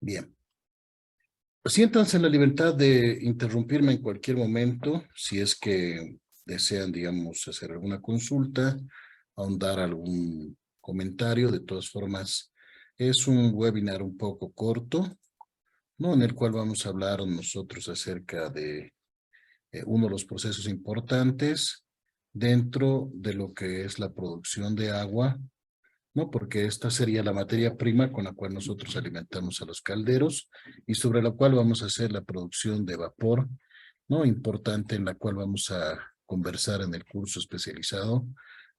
Bien. Siéntanse en la libertad de interrumpirme en cualquier momento, si es que desean, digamos, hacer alguna consulta, ahondar algún comentario. De todas formas, es un webinar un poco corto, ¿no? En el cual vamos a hablar nosotros acerca de uno de los procesos importantes dentro de lo que es la producción de agua, ¿no? Porque esta sería la materia prima con la cual nosotros alimentamos a los calderos y sobre la cual vamos a hacer la producción de vapor, ¿no? Importante, en la cual vamos a conversar en el curso especializado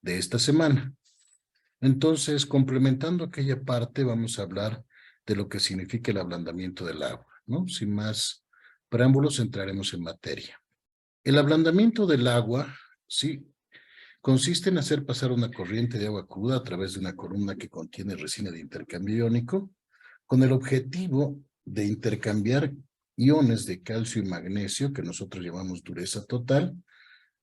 de esta semana. Entonces, complementando aquella parte, vamos a hablar de lo que significa el ablandamiento del agua, ¿no? Sin más preámbulos, entraremos en materia. El ablandamiento del agua, sí, consiste en hacer pasar una corriente de agua cruda a través de una columna que contiene resina de intercambio iónico, con el objetivo de intercambiar iones de calcio y magnesio, que nosotros llamamos dureza total,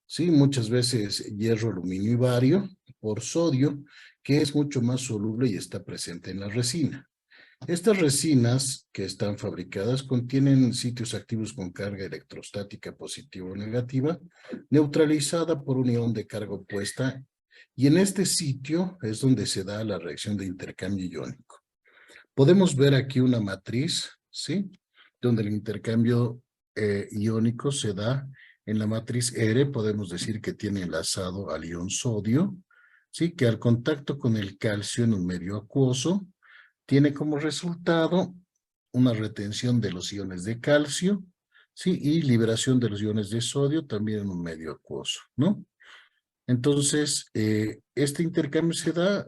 sí, muchas veces hierro, aluminio y bario, por sodio, que es mucho más soluble y está presente en la resina. Estas resinas que están fabricadas contienen sitios activos con carga electrostática positiva o negativa, neutralizada por un ion de carga opuesta, y en este sitio es donde se da la reacción de intercambio iónico. Podemos ver aquí una matriz, ¿sí? Donde el intercambio iónico se da en la matriz R. Podemos decir que tiene enlazado al ion sodio, ¿sí? Que al contacto con el calcio en un medio acuoso, tiene como resultado una retención de los iones de calcio, ¿sí? Y liberación de los iones de sodio también en un medio acuoso, ¿no? Entonces, este intercambio se da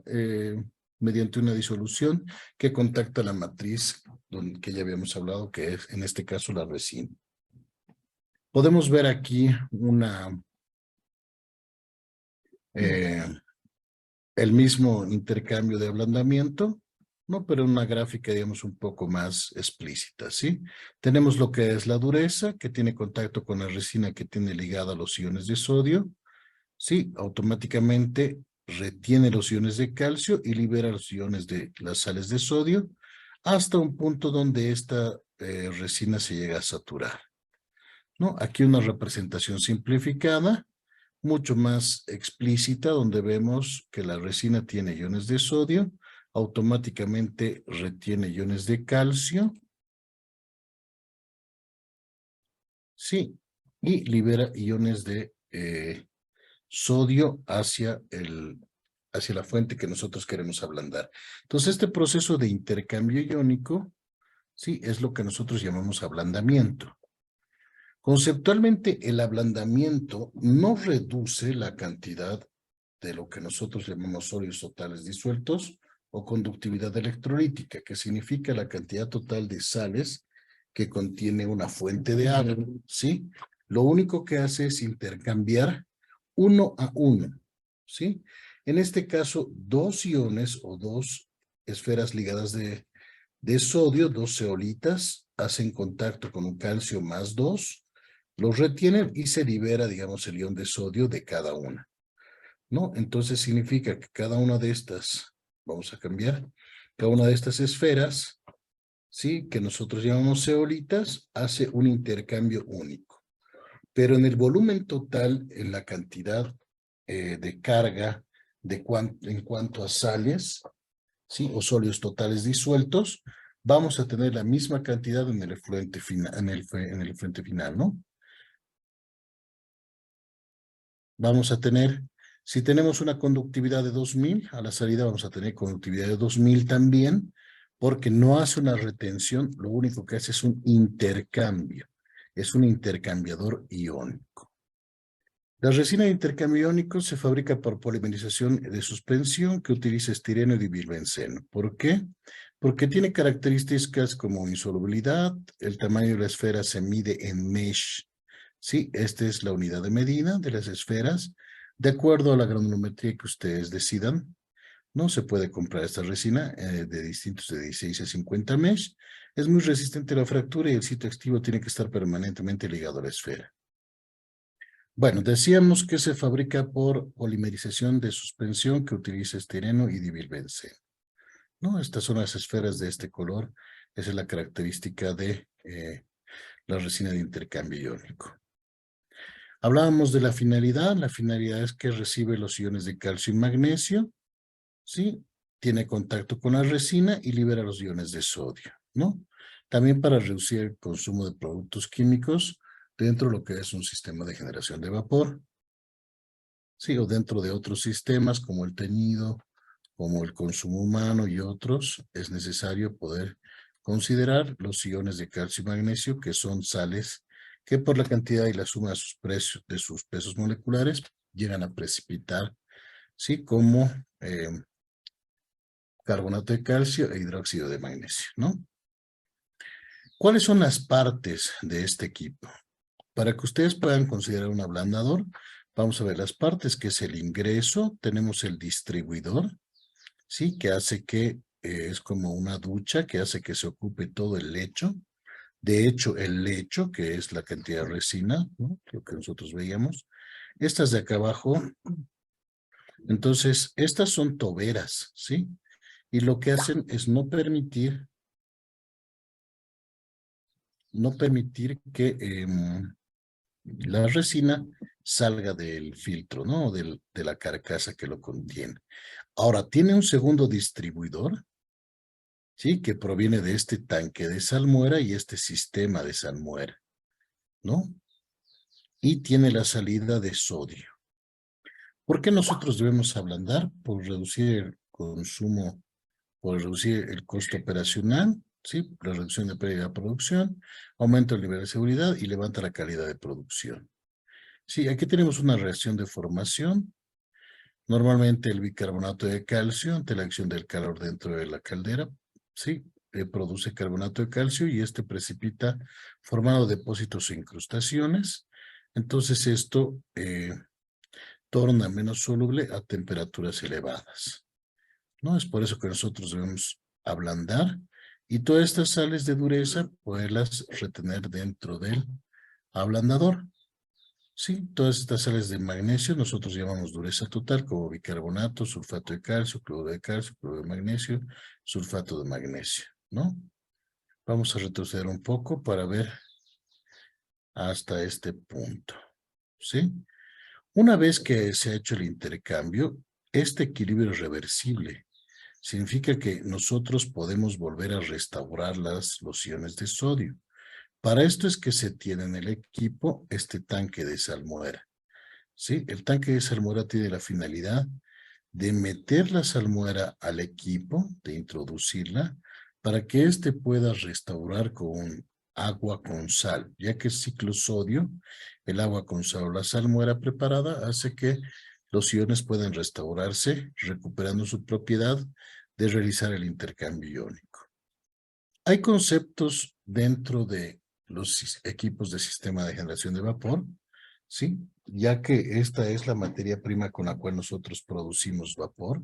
mediante una disolución que contacta la matriz que ya habíamos hablado, que es en este caso la resina. Podemos ver aquí el mismo intercambio de ablandamiento, ¿no? Pero en una gráfica, digamos, un poco más explícita, ¿sí? Tenemos lo que es la dureza, que tiene contacto con la resina que tiene ligada a los iones de sodio, ¿sí? Automáticamente retiene los iones de calcio y libera los iones de las sales de sodio hasta un punto donde esta resina se llega a saturar, ¿no? Aquí una representación simplificada, mucho más explícita, donde vemos que la resina tiene iones de sodio, automáticamente retiene iones de calcio, sí, y libera iones de sodio hacia la fuente que nosotros queremos ablandar. Entonces, este proceso de intercambio iónico, sí, es lo que nosotros llamamos ablandamiento. Conceptualmente, el ablandamiento no reduce la cantidad de lo que nosotros llamamos sólidos totales disueltos o conductividad electrolítica, que significa la cantidad total de sales que contiene una fuente de agua, ¿sí? Lo único que hace es intercambiar uno a uno, ¿sí? En este caso, dos iones o dos esferas ligadas de sodio, dos zeolitas, hacen contacto con un calcio más 2, los retienen y se libera, digamos, el ion de sodio de cada una, ¿no? Entonces significa que cada una de estas, vamos a cambiar, cada una de estas esferas, ¿sí? Que nosotros llamamos zeolitas, hace un intercambio único. Pero en el volumen total, en la cantidad de carga en cuanto a sales, ¿sí? O sólidos totales disueltos, vamos a tener la misma cantidad en el efluente final, en el efluente final, ¿no? Vamos a tener, si tenemos una conductividad de 2000, a la salida vamos a tener conductividad de 2000 también, porque no hace una retención, lo único que hace es un intercambio, es un intercambiador iónico. La resina de intercambio iónico se fabrica por polimerización de suspensión que utiliza estireno y dibilbenceno. ¿Por qué? Porque tiene características como insolubilidad, el tamaño de la esfera se mide en mesh. Sí, esta es la unidad de medida de las esferas. De acuerdo a la granulometría que ustedes decidan, no se puede comprar esta resina de distintos de 16 a 50 mesh. Es muy resistente a la fractura y el sitio activo tiene que estar permanentemente ligado a la esfera. Bueno, decíamos que se fabrica por polimerización de suspensión que utiliza estireno y dibilbenceno, ¿no? Estas son las esferas de este color Esa es la característica de la resina de intercambio iónico. Hablábamos de la finalidad. La finalidad es que recibe los iones de calcio y magnesio, ¿sí? Tiene contacto con la resina y libera los iones de sodio, ¿no? También para reducir el consumo de productos químicos dentro de lo que es un sistema de generación de vapor, ¿sí? O dentro de otros sistemas como el teñido, como el consumo humano y otros, es necesario poder considerar los iones de calcio y magnesio, que son sales que por la cantidad y la suma de sus pesos moleculares llegan a precipitar, ¿sí? Como carbonato de calcio e hidróxido de magnesio, ¿no? ¿Cuáles son las partes de este equipo? Para que ustedes puedan considerar un ablandador, vamos a ver las partes, que es el ingreso. Tenemos el distribuidor, ¿sí? Que hace que es como una ducha, que hace que se ocupe todo el lecho. De hecho, el lecho, que es la cantidad de resina, ¿no? Lo que nosotros veíamos. Estas de acá abajo, entonces, estas son toberas, ¿sí? Y lo que hacen es no permitir que la resina salga del filtro, ¿no? De la carcasa que lo contiene. Ahora, tiene un segundo distribuidor, ¿sí? Que proviene de este tanque de salmuera y este sistema de salmuera, ¿no? Y tiene la salida de sodio. ¿Por qué nosotros debemos ablandar? Por reducir el consumo, por reducir el costo operacional, ¿sí? La reducción de pérdida de producción, aumenta el nivel de seguridad y levanta la calidad de producción. Sí, aquí tenemos una reacción de formación. Normalmente el bicarbonato de calcio, ante la acción del calor dentro de la caldera, sí, produce carbonato de calcio y este precipita formando depósitos e incrustaciones. Entonces esto torna menos soluble a temperaturas elevadas, ¿no? Es por eso que nosotros debemos ablandar y todas estas sales de dureza poderlas retener dentro del ablandador. Sí, todas estas sales de magnesio nosotros llamamos dureza total, como bicarbonato, sulfato de calcio, cloro de magnesio, sulfato de magnesio, ¿no? Vamos a retroceder un poco para ver hasta este punto, ¿sí? Una vez que se ha hecho el intercambio, este equilibrio es reversible. Significa que nosotros podemos volver a restaurar los iones de sodio. Para esto es que se tiene en el equipo este tanque de salmuera. ¿Sí? El tanque de salmuera tiene la finalidad de meter la salmuera al equipo, de introducirla, para que éste pueda restaurar con agua con sal, ya que el ciclo sodio, el agua con sal o la salmuera preparada, hace que los iones puedan restaurarse, recuperando su propiedad de realizar el intercambio iónico. Hay conceptos dentro de los equipos de sistema de generación de vapor, ¿sí? Ya que esta es la materia prima con la cual nosotros producimos vapor,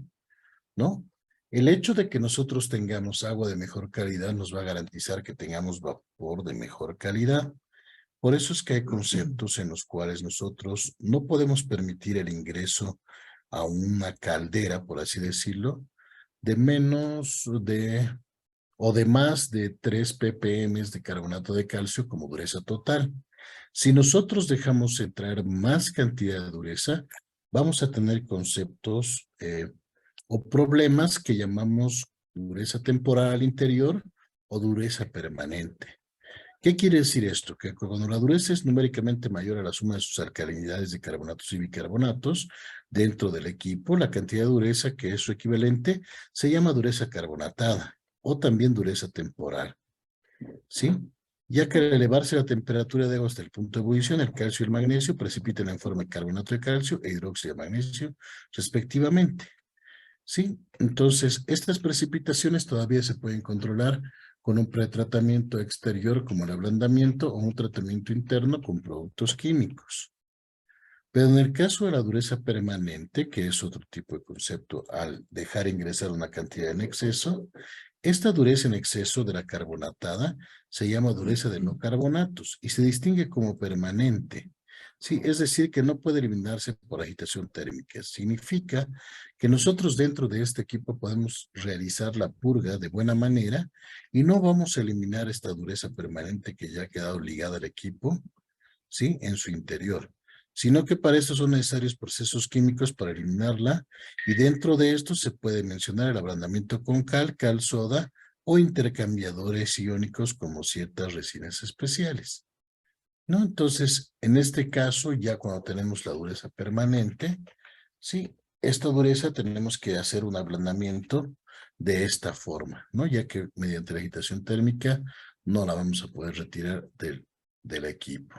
¿no? El hecho de que nosotros tengamos agua de mejor calidad nos va a garantizar que tengamos vapor de mejor calidad. Por eso es que hay conceptos en los cuales nosotros no podemos permitir el ingreso a una caldera, por así decirlo, de menos de o de más de 3 ppm de carbonato de calcio como dureza total. Si nosotros dejamos entrar más cantidad de dureza, vamos a tener conceptos o problemas que llamamos dureza temporal al interior o dureza permanente. ¿Qué quiere decir esto? Que cuando la dureza es numéricamente mayor a la suma de sus alcalinidades de carbonatos y bicarbonatos dentro del equipo, la cantidad de dureza que es su equivalente se llama dureza carbonatada o también dureza temporal, ¿sí? Ya que al elevarse la temperatura de agua hasta el punto de ebullición, el calcio y el magnesio precipitan en forma de carbonato de calcio e hidróxido de magnesio, respectivamente, ¿sí? Entonces, estas precipitaciones todavía se pueden controlar con un pretratamiento exterior como el ablandamiento o un tratamiento interno con productos químicos. Pero en el caso de la dureza permanente, que es otro tipo de concepto, al dejar ingresar una cantidad en exceso, esta dureza en exceso de la carbonatada se llama dureza de no carbonatos y se distingue como permanente. Sí, es decir, que no puede eliminarse por agitación térmica. Significa que nosotros dentro de este equipo podemos realizar la purga de buena manera y no vamos a eliminar esta dureza permanente que ya ha quedado ligada al equipo, ¿sí? En su interior, sino que para eso son necesarios procesos químicos para eliminarla y dentro de esto se puede mencionar el ablandamiento con cal soda o intercambiadores iónicos como ciertas resinas especiales. ¿No? Entonces, en este caso, ya cuando tenemos la dureza permanente, sí, esta dureza tenemos que hacer un ablandamiento de esta forma, ¿no? Ya que mediante la agitación térmica no la vamos a poder retirar del equipo.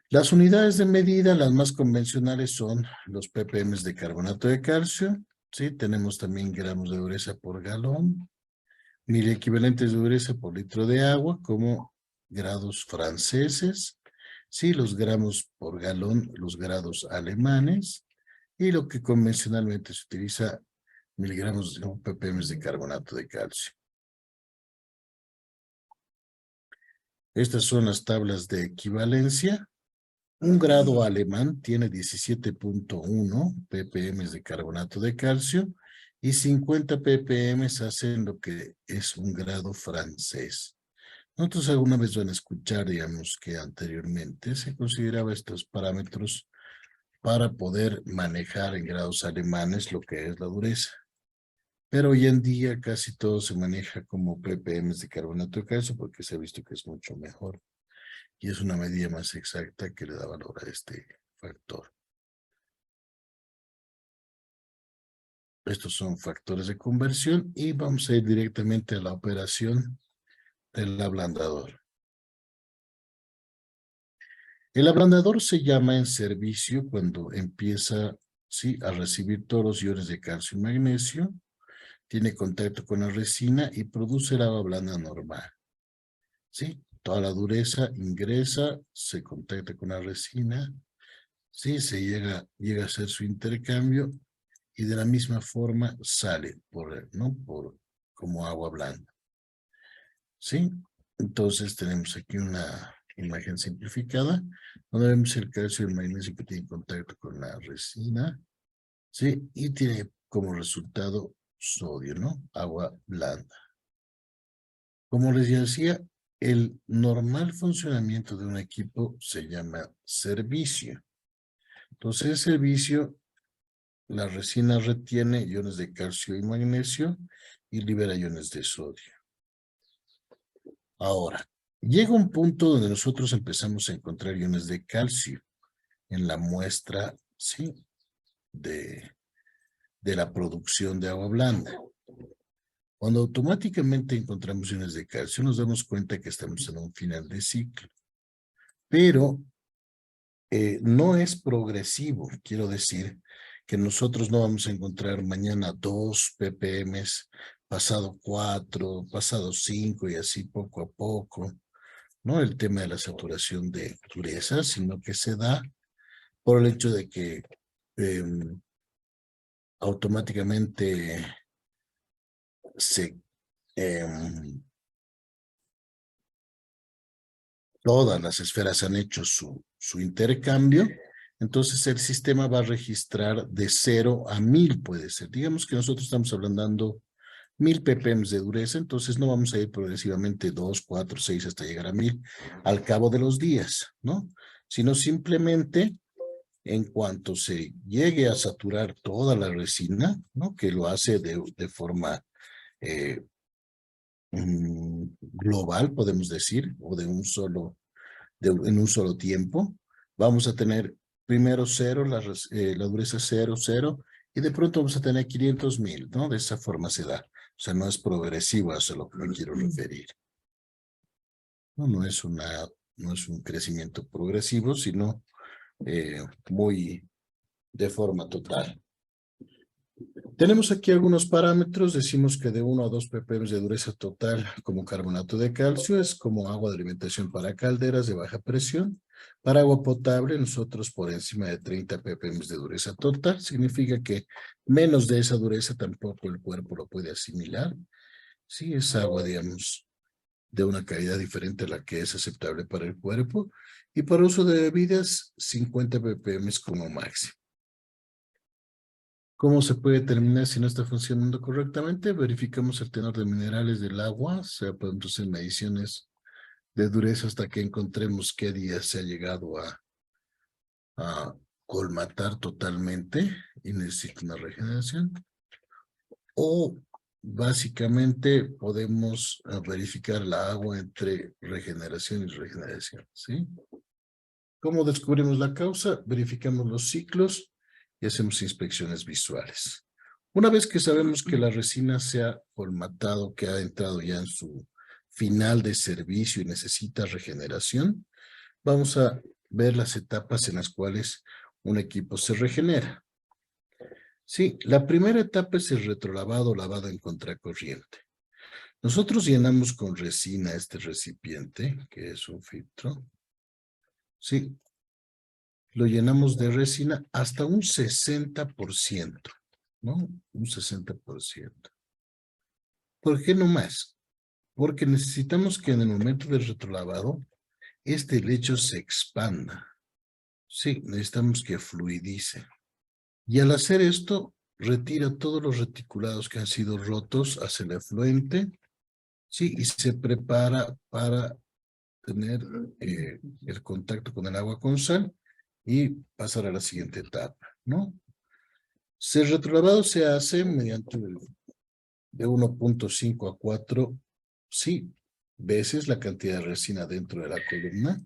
Las unidades de medida, las más convencionales son los ppm de carbonato de calcio, ¿sí? Tenemos también gramos de dureza por galón, 1000 equivalentes de dureza por litro de agua, como grados franceses, sí, los gramos por galón, los grados alemanes, y lo que convencionalmente se utiliza, miligramos o ppm de carbonato de calcio. Estas son las tablas de equivalencia. Un grado alemán tiene 17.1 ppm de carbonato de calcio y 50 ppm hacen lo que es un grado francés. Nosotros alguna vez van a escuchar, digamos, que anteriormente se consideraba estos parámetros para poder manejar en grados alemanes lo que es la dureza. Pero hoy en día casi todo se maneja como ppm de carbonato de calcio porque se ha visto que es mucho mejor. Y es una medida más exacta que le da valor a este factor. Estos son factores de conversión y vamos a ir directamente a la operación del ablandador. El ablandador se llama en servicio cuando empieza, ¿sí?, a recibir todos los iones de calcio y magnesio, tiene contacto con la resina y produce el agua blanda normal. ¿Sí? Toda la dureza ingresa, se contacta con la resina, ¿sí? Se llega a hacer su intercambio y de la misma forma sale como agua blanda. ¿Sí? Entonces tenemos aquí una imagen simplificada, donde vemos el calcio y el magnesio que tienen contacto con la resina, ¿sí? Y tiene como resultado sodio, ¿no? Agua blanda. Como les decía, el normal funcionamiento de un equipo se llama servicio. Entonces, el servicio, la resina retiene iones de calcio y magnesio y libera iones de sodio. Ahora, llega un punto donde nosotros empezamos a encontrar iones de calcio en la muestra, ¿sí?, de la producción de agua blanda. Cuando automáticamente encontramos iones de calcio, nos damos cuenta que estamos en un final de ciclo. Pero no es progresivo, quiero decir que nosotros no vamos a encontrar mañana 2 ppm, pasado 4, pasado 5 y así poco a poco, ¿no? El tema de la saturación de dureza, sino que se da por el hecho de que automáticamente todas las esferas han hecho su intercambio, entonces el sistema va a registrar de 0 a 1000, puede ser. Digamos que nosotros estamos hablando 1000 ppm de dureza, entonces no vamos a ir progresivamente 2, 4, 6 hasta llegar a 1000 al cabo de los días, ¿no? Sino simplemente en cuanto se llegue a saturar toda la resina, ¿no?, que lo hace de forma global, podemos decir, o en un solo tiempo, vamos a tener primero 0, la dureza 0, 0, y de pronto vamos a tener 500,000, ¿no? De esa forma se da. O sea, no es progresivo, a eso es lo que me quiero referir. No es un crecimiento progresivo, sino muy de forma total. Tenemos aquí algunos parámetros, decimos que de 1 a 2 ppm de dureza total como carbonato de calcio es como agua de alimentación para calderas de baja presión. Para agua potable, nosotros por encima de 30 ppm de dureza total, significa que menos de esa dureza tampoco el cuerpo lo puede asimilar. Sí, es agua, digamos, de una calidad diferente a la que es aceptable para el cuerpo. Y para uso de bebidas, 50 ppm como máximo. ¿Cómo se puede determinar si no está funcionando correctamente? Verificamos el tenor de minerales del agua, o sea, podemos hacer mediciones de dureza hasta que encontremos qué día se ha llegado a colmatar totalmente y necesita una regeneración. O básicamente podemos verificar la agua entre regeneración y regeneración, ¿sí? ¿Cómo descubrimos la causa? Verificamos los ciclos y hacemos inspecciones visuales. Una vez que sabemos que la resina se ha formatado, que ha entrado ya en su final de servicio y necesita regeneración, vamos a ver las etapas en las cuales un equipo se regenera. Sí, la primera etapa es el retrolavado, lavado en contracorriente. Nosotros llenamos con resina este recipiente, que es un filtro. Sí, lo llenamos de resina hasta un 60%, ¿no? Un 60%. ¿Por qué no más? Porque necesitamos que en el momento del retrolavado, este lecho se expanda. Sí, necesitamos que fluidice. Y al hacer esto, retira todos los reticulados que han sido rotos hacia el efluente, sí, y se prepara para tener el contacto con el agua con sal y pasar a la siguiente etapa, ¿no? El retrolavado se hace mediante de 1.5 a 4, sí, veces la cantidad de resina dentro de la columna,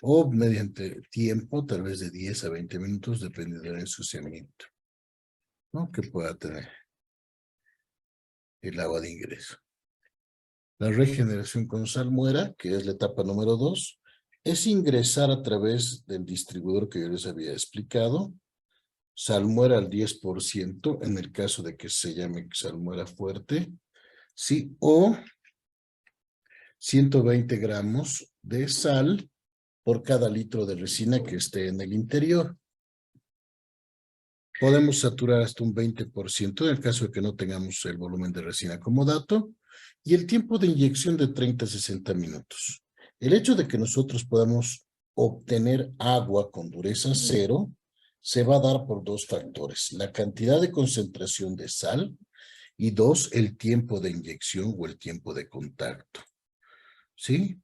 o mediante tiempo, tal vez de 10 a 20 minutos, depende del ensuciamiento, ¿no? Que pueda tener el agua de ingreso. La regeneración con salmuera, que es la etapa número 2, es ingresar a través del distribuidor que yo les había explicado, salmuera al 10% en el caso de que se llame salmuera fuerte, sí, o 120 gramos de sal por cada litro de resina que esté en el interior. Podemos saturar hasta un 20% en el caso de que no tengamos el volumen de resina como dato, y el tiempo de inyección de 30 a 60 minutos. El hecho de que nosotros podamos obtener agua con dureza cero se va a dar por dos factores: la cantidad de concentración de sal y dos, el tiempo de inyección o el tiempo de contacto. ¿Sí?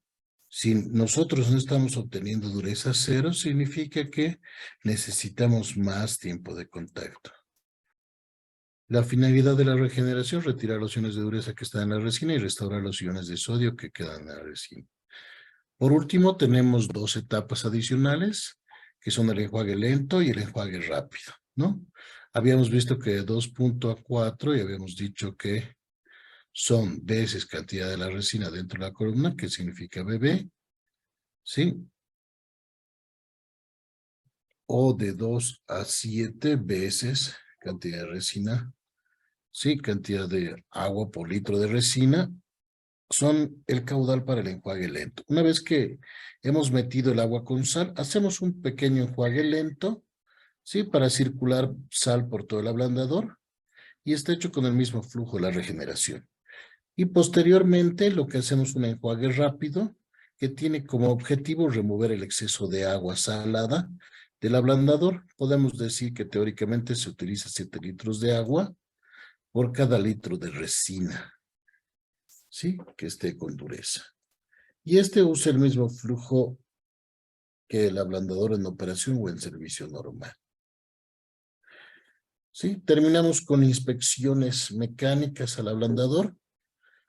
Si nosotros no estamos obteniendo dureza cero, significa que necesitamos más tiempo de contacto. La finalidad de la regeneración: retirar los iones de dureza que están en la resina y restaurar los iones de sodio que quedan en la resina. Por último, tenemos dos etapas adicionales, que son el enjuague lento y el enjuague rápido, ¿no? Habíamos visto que de 2.4 y habíamos dicho que son veces cantidad de la resina dentro de la columna, que significa BB, ¿sí? O de 2 a 7 veces cantidad de resina, sí, cantidad de agua por litro de resina, son el caudal para el enjuague lento. Una vez que hemos metido el agua con sal, hacemos un pequeño enjuague lento, sí, para circular sal por todo el ablandador, y está hecho con el mismo flujo de la regeneración. Y posteriormente lo que hacemos es un enjuague rápido, que tiene como objetivo remover el exceso de agua salada del ablandador. Podemos decir que teóricamente se utiliza 7 litros de agua por cada litro de resina, ¿sí? Que esté con dureza. Y este usa el mismo flujo que el ablandador en operación o en servicio normal. ¿Sí? Terminamos con inspecciones mecánicas al ablandador.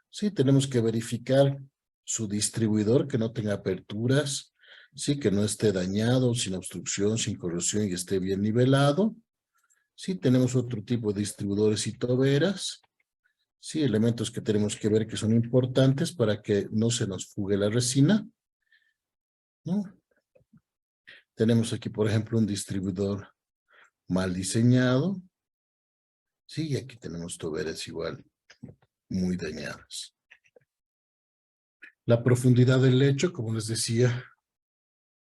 Sí, tenemos que verificar su distribuidor, que no tenga aperturas, sí, que no esté dañado, sin obstrucción, sin corrosión y esté bien nivelado. Sí, tenemos otro tipo de distribuidores y toberas. Sí, elementos que tenemos que ver que son importantes para que no se nos fugue la resina, ¿no? Tenemos aquí, por ejemplo, un distribuidor mal diseñado. Sí, y aquí tenemos toberas igual muy dañadas. La profundidad del lecho, como les decía,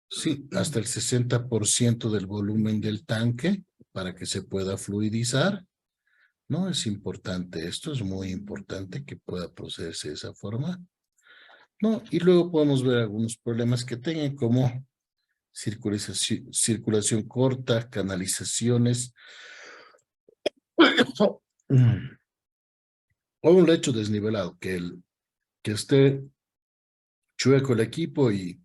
sí, hasta el 60% del volumen del tanque para que se pueda fluidizar, ¿no? Es importante esto, es muy importante que pueda procederse de esa forma. ¿no? Y luego podemos ver algunos problemas que tengan, como circulación corta, canalizaciones, o un lecho desnivelado, que esté chueco el equipo y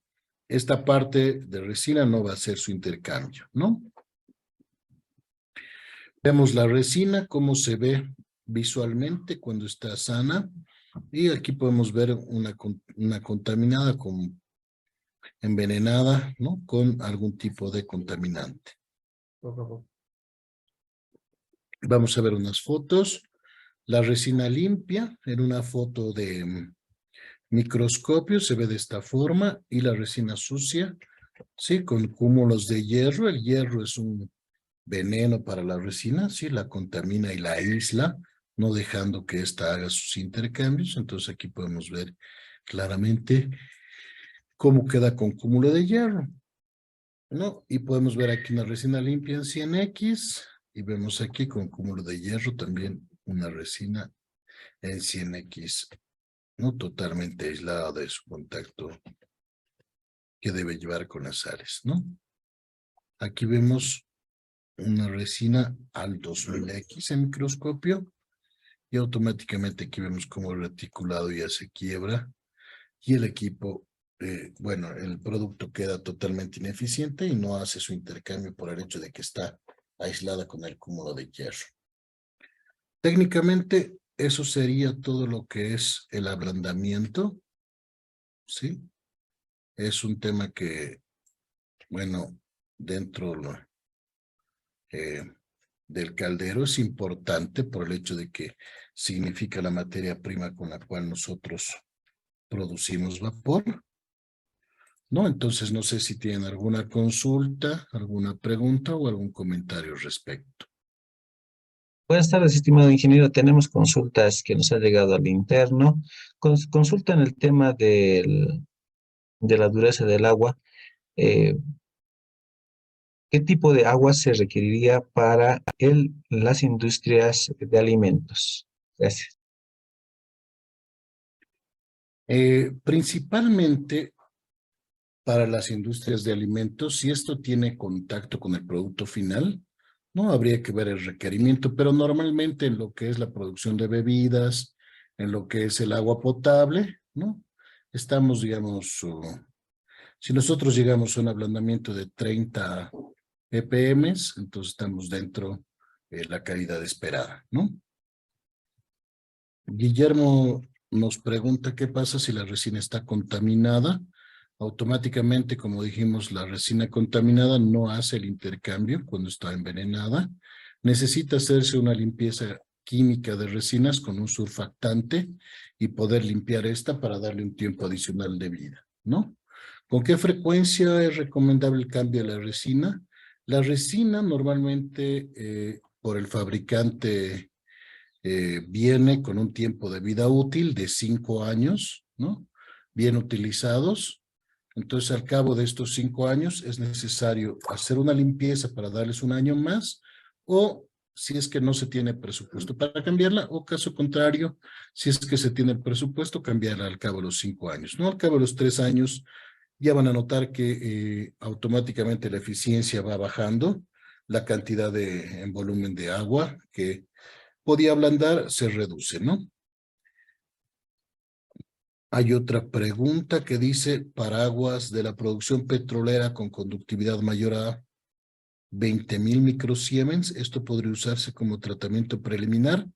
esta parte de resina no va a hacer su intercambio, ¿no? Vemos la resina, cómo se ve visualmente cuando está sana, y aquí podemos ver una contaminada, envenenada, ¿no? Con algún tipo de contaminante. Vamos a ver unas fotos. La resina limpia, en una foto de microscopio, se ve de esta forma, y la resina sucia, sí, con cúmulos de hierro. El hierro es un veneno para la resina, sí, la contamina y la aísla, no dejando que ésta haga sus intercambios. Entonces aquí podemos ver claramente cómo queda con cúmulo de hierro, ¿no? Y podemos ver aquí una resina limpia en 100X, y vemos aquí con cúmulo de hierro también una resina en 100X, ¿no? Totalmente aislada de su contacto que debe llevar con las sales, ¿no? Aquí vemos una resina al 2000X en microscopio, y automáticamente aquí vemos cómo el reticulado ya se quiebra, y el equipo, bueno, el producto queda totalmente ineficiente y no hace su intercambio por el hecho de que está aislada con el cúmulo de hierro. Técnicamente, eso sería todo lo que es el ablandamiento, ¿sí? Es un tema que, bueno, dentro eh, del caldero es importante por el hecho de que significa la materia prima con la cual nosotros producimos vapor, ¿no? Entonces, no sé si tienen alguna consulta, alguna pregunta o algún comentario al respecto. Buenas tardes, estimado ingeniero. Tenemos consultas que nos ha llegado al interno. Consulta en el tema de la dureza del agua. Eh, ¿Qué tipo de agua se requeriría para las industrias de alimentos? Gracias. Principalmente para las industrias de alimentos, si esto tiene contacto con el producto final, no habría que ver el requerimiento, pero normalmente en lo que es la producción de bebidas, en lo que es el agua potable, ¿no? Estamos, digamos, si nosotros llegamos a un ablandamiento de 30 ppm, entonces estamos dentro de la calidad esperada, ¿no? Guillermo nos pregunta qué pasa si la resina está contaminada. Automáticamente, como dijimos, la resina contaminada no hace el intercambio cuando está envenenada. Necesita hacerse una limpieza química de resinas con un surfactante y poder limpiar esta para darle un tiempo adicional de vida, ¿no? ¿Con qué frecuencia es recomendable el cambio de la resina? La resina normalmente por el fabricante viene con un tiempo de vida útil de 5 años, ¿no? Bien utilizados. Entonces, al cabo de estos 5 años, es necesario hacer una limpieza para darles un año más, o si es que no se tiene presupuesto para cambiarla, o caso contrario, si es que se tiene el presupuesto, cambiarla al cabo de los 5 años, ¿no? Al cabo de los 3 años, ya van a notar que automáticamente la eficiencia va bajando, la cantidad en volumen de agua que podía ablandar se reduce, ¿no? Hay otra pregunta que dice, paraguas de la producción petrolera con conductividad mayor a 20.000 microsiemens, ¿esto podría usarse como tratamiento preliminar?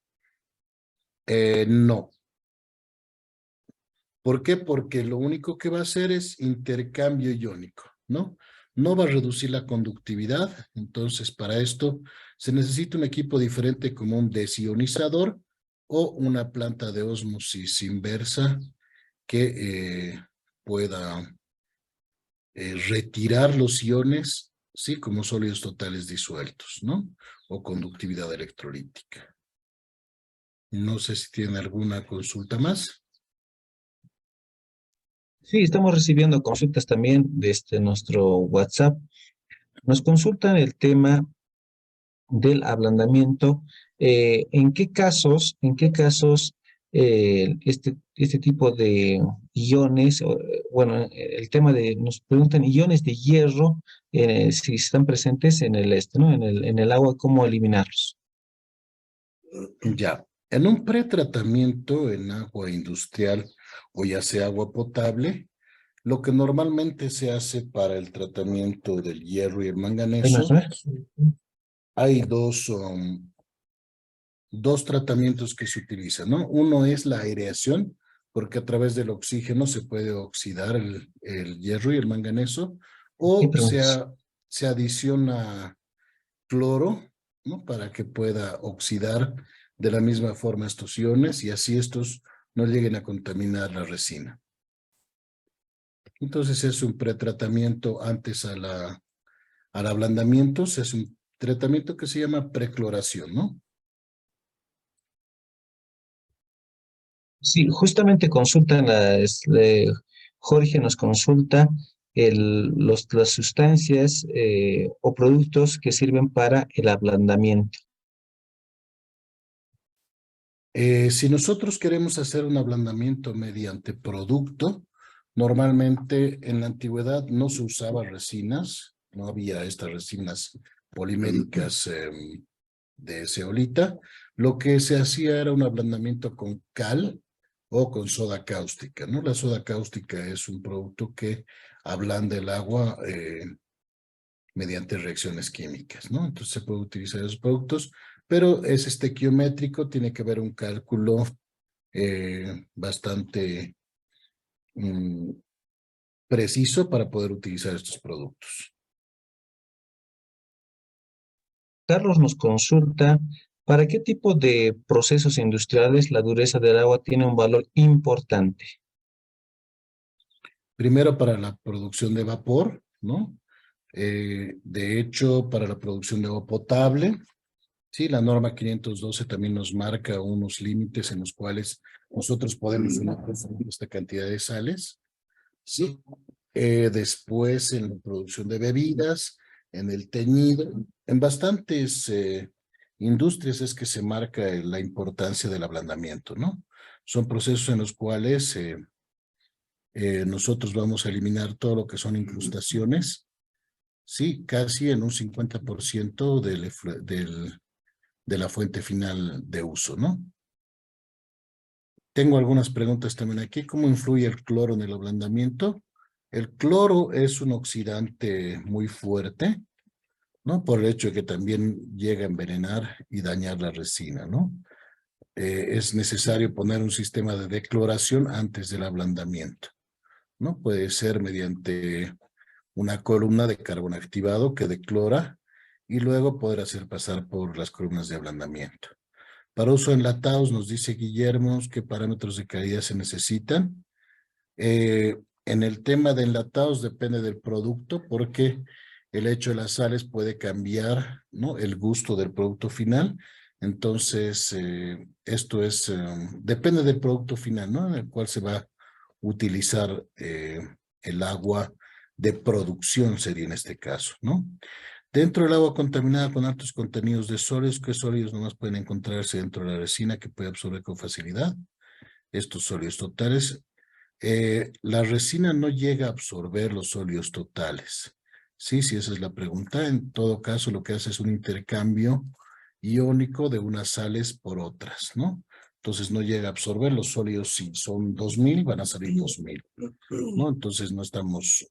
No. ¿Por qué? Porque lo único que va a hacer es intercambio iónico, ¿no? No va a reducir la conductividad. Entonces, para esto se necesita un equipo diferente, como un desionizador o una planta de ósmosis inversa que pueda retirar los iones, sí, como sólidos totales disueltos, ¿no? O conductividad electrolítica. No sé si tienen alguna consulta más. Sí, estamos recibiendo consultas también desde nuestro WhatsApp. Nos consultan el tema del ablandamiento. ¿En qué casos este tipo iones, bueno, el tema de, nos preguntan iones de hierro, si están presentes en el este, ¿no? En el agua, ¿cómo eliminarlos? Ya, en un pretratamiento en agua industrial o ya sea agua potable, lo que normalmente se hace para el tratamiento del hierro y el ¿Hay más, manganeso, no? hay dos tratamientos que se utilizan, ¿no? Uno es la aireación, porque a través del oxígeno se puede oxidar el hierro y el manganeso, Hay o preguntas. se adiciona cloro, ¿no? Para que pueda oxidar de la misma forma estos iones y así estos no lleguen a contaminar la resina. Entonces es un pretratamiento antes al ablandamiento, es un tratamiento que se llama precloración, ¿no? Sí, justamente consultan Jorge nos consulta las sustancias o productos que sirven para el ablandamiento. Si nosotros queremos hacer un ablandamiento mediante producto, normalmente en la antigüedad no se usaba resinas, no había estas resinas poliméricas de zeolita. Lo que se hacía era un ablandamiento con cal o con soda cáustica, ¿no? La soda cáustica es un producto que ablanda el agua mediante reacciones químicas, ¿no? Entonces se puede utilizar esos productos, pero es estequiométrico, tiene que haber un cálculo bastante mm, preciso para poder utilizar estos productos. Carlos nos consulta, ¿para qué tipo de procesos industriales la dureza del agua tiene un valor importante? Primero para la producción de vapor, ¿no? De hecho, para la producción de agua potable, sí, la norma 512 también nos marca unos límites en los cuales nosotros podemos consumir esta cantidad de sales. Sí. Después en la producción de bebidas, en el teñido, en bastantes industrias es que se marca la importancia del ablandamiento, ¿no? Son procesos en los cuales nosotros vamos a eliminar todo lo que son incrustaciones, sí, casi en un 50% de la fuente final de uso, ¿no? Tengo algunas preguntas también aquí. ¿Cómo influye el cloro en el ablandamiento? El cloro es un oxidante muy fuerte, ¿no? Por el hecho de que también llega a envenenar y dañar la resina, ¿no? Es necesario poner un sistema de decloración antes del ablandamiento, ¿no? Puede ser mediante una columna de carbón activado que declora y luego poder hacer pasar por las columnas de ablandamiento. Para uso enlatados, nos dice Guillermo qué parámetros de calidad se necesitan. En el tema de enlatados depende del producto porque el hecho de las sales puede cambiar, ¿no? El gusto del producto final. Entonces, esto depende del producto final, ¿no? En el cual se va a utilizar el agua de producción, sería en este caso, ¿no? Dentro del agua contaminada con altos contenidos de sólidos, ¿qué sólidos nomás pueden encontrarse dentro de la resina que puede absorber con facilidad? Estos sólidos totales. La resina no llega a absorber los sólidos totales. Sí, sí, esa es la pregunta. En todo caso, lo que hace es un intercambio iónico de unas sales por otras, ¿no? Entonces no llega a absorber los sólidos. Si son 2000, van a salir 2000, ¿no? Entonces no estamos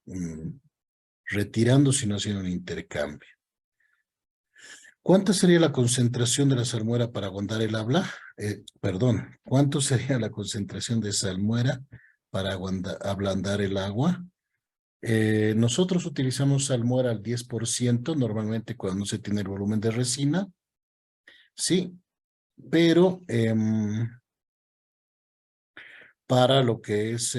retirando, sino haciendo un intercambio. ¿Cuánta sería la concentración de la salmuera para ablandar el habla? Perdón, ¿cuánto sería la concentración de salmuera para ablandar el agua? Nosotros utilizamos salmuera al 10%, normalmente cuando no se tiene el volumen de resina, sí, pero para lo que es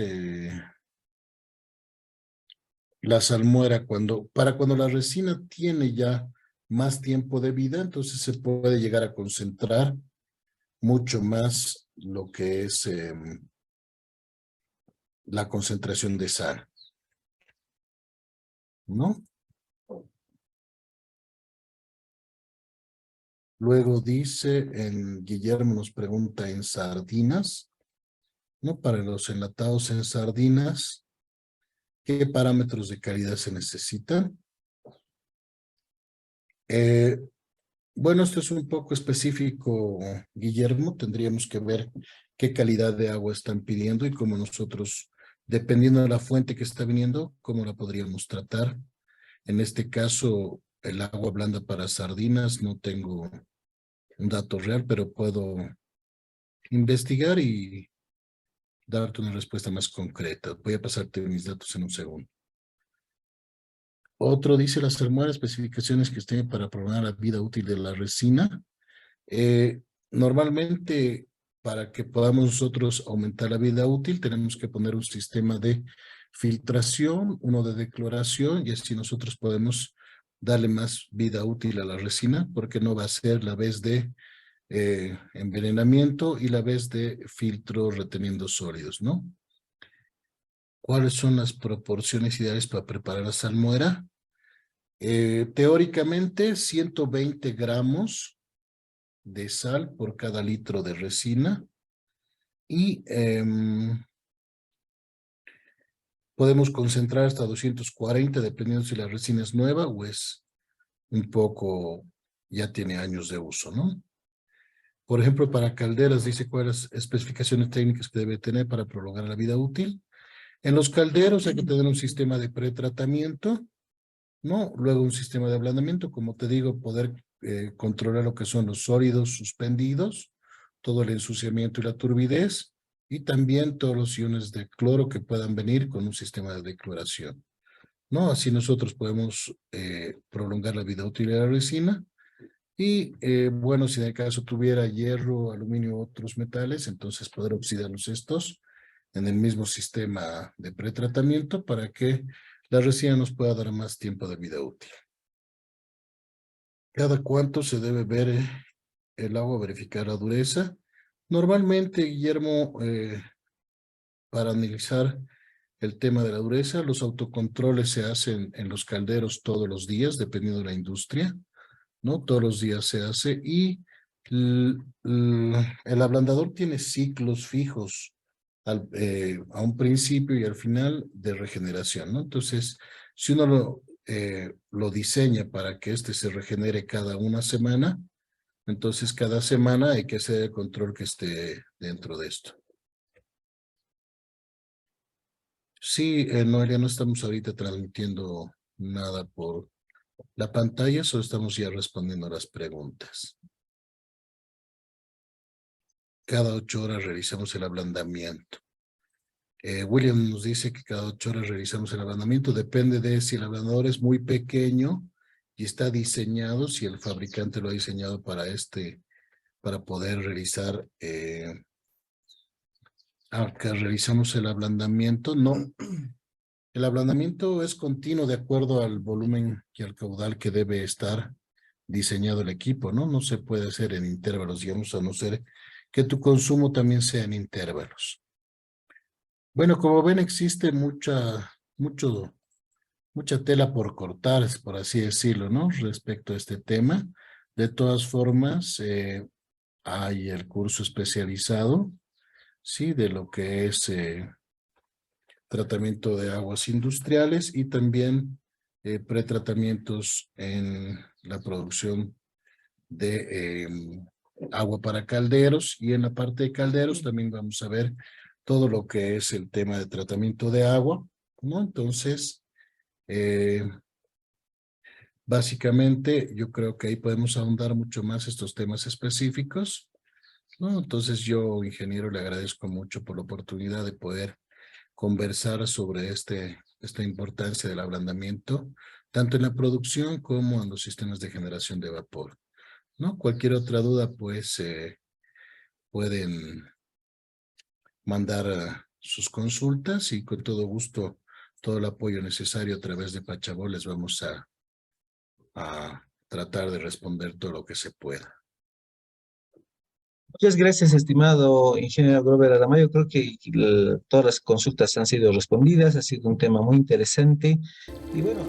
la salmuera, para cuando la resina tiene ya más tiempo de vida, entonces se puede llegar a concentrar mucho más lo que es la concentración de sal, ¿no? Luego dice, Guillermo nos pregunta en sardinas, ¿no? Para los enlatados en sardinas, ¿qué parámetros de calidad se necesitan? Eh, bueno, esto es un poco específico, Guillermo. Tendríamos que ver qué calidad de agua están pidiendo y cómo nosotros, dependiendo de la fuente que está viniendo, cómo la podríamos tratar. En este caso, el agua blanda para sardinas, no tengo un dato real, pero puedo investigar y darte una respuesta más concreta. Voy a pasarte mis datos en un segundo. Otro dice las almohadas especificaciones que estén para prolongar la vida útil de la resina. Normalmente, para que podamos nosotros aumentar la vida útil, tenemos que poner un sistema de filtración, uno de decloración, y así nosotros podemos darle más vida útil a la resina, porque no va a ser la vez de envenenamiento y la vez de filtro reteniendo sólidos, ¿no? ¿Cuáles son las proporciones ideales para preparar la salmuera? Teóricamente, 120 gramos de sal por cada litro de resina y podemos concentrar hasta 240 dependiendo si la resina es nueva o es un poco, ya tiene años de uso, ¿no? Por ejemplo, para calderas dice cuáles especificaciones técnicas que debe tener para prolongar la vida útil. En los calderos hay que tener un sistema de pretratamiento, ¿no? Luego un sistema de ablandamiento, como te digo, poder controlar lo que son los sólidos suspendidos, todo el ensuciamiento y la turbidez, y también todos los iones de cloro que puedan venir con un sistema de decloración, ¿no? Así nosotros podemos prolongar la vida útil de la resina. Y bueno, si en el caso tuviera hierro, aluminio u otros metales, entonces poder oxidarlos estos en el mismo sistema de pretratamiento para que la resina nos pueda dar más tiempo de vida útil. ¿Cada cuánto se debe ver el agua, verificar la dureza? Normalmente, Guillermo, para analizar el tema de la dureza, los autocontroles se hacen en los calderos todos los días, dependiendo de la industria, ¿no? Todos los días se hace y el ablandador tiene ciclos fijos a un principio y al final de regeneración, ¿no? Entonces, si uno lo diseña para que este se regenere cada una semana, entonces cada semana hay que hacer el control que esté dentro de esto. Sí, Noelia, no estamos ahorita transmitiendo nada por la pantalla, solo estamos ya respondiendo a las preguntas. Cada 8 horas realizamos el ablandamiento. William nos dice que cada 8 horas realizamos el ablandamiento. Depende de si el ablandador es muy pequeño y está diseñado, si el fabricante lo ha diseñado para poder realizar, que realizamos el ablandamiento. No, el ablandamiento es continuo de acuerdo al volumen y al caudal que debe estar diseñado el equipo, ¿no? No se puede hacer en intervalos, digamos, a no ser que tu consumo también sea en intervalos. Bueno, como ven, existe mucha tela por cortar, por así decirlo, ¿no? Respecto a este tema. De todas formas, hay el curso especializado, sí, de lo que es tratamiento de aguas industriales y también pretratamientos en la producción de agua para calderos, y en la parte de calderos también vamos a ver todo lo que es el tema de tratamiento de agua, ¿no? Entonces, básicamente yo creo que ahí podemos ahondar mucho más estos temas específicos, ¿no? Entonces yo, ingeniero, le agradezco mucho por la oportunidad de poder conversar sobre esta importancia del ablandamiento, tanto en la producción como en los sistemas de generación de vapor, ¿no? Cualquier otra duda, pues, pueden mandar sus consultas y con todo gusto, todo el apoyo necesario a través de Pachabó les vamos a tratar de responder todo lo que se pueda. Muchas gracias, estimado ingeniero Grover Aramayo. Creo que todas las consultas han sido respondidas, ha sido un tema muy interesante. Y bueno,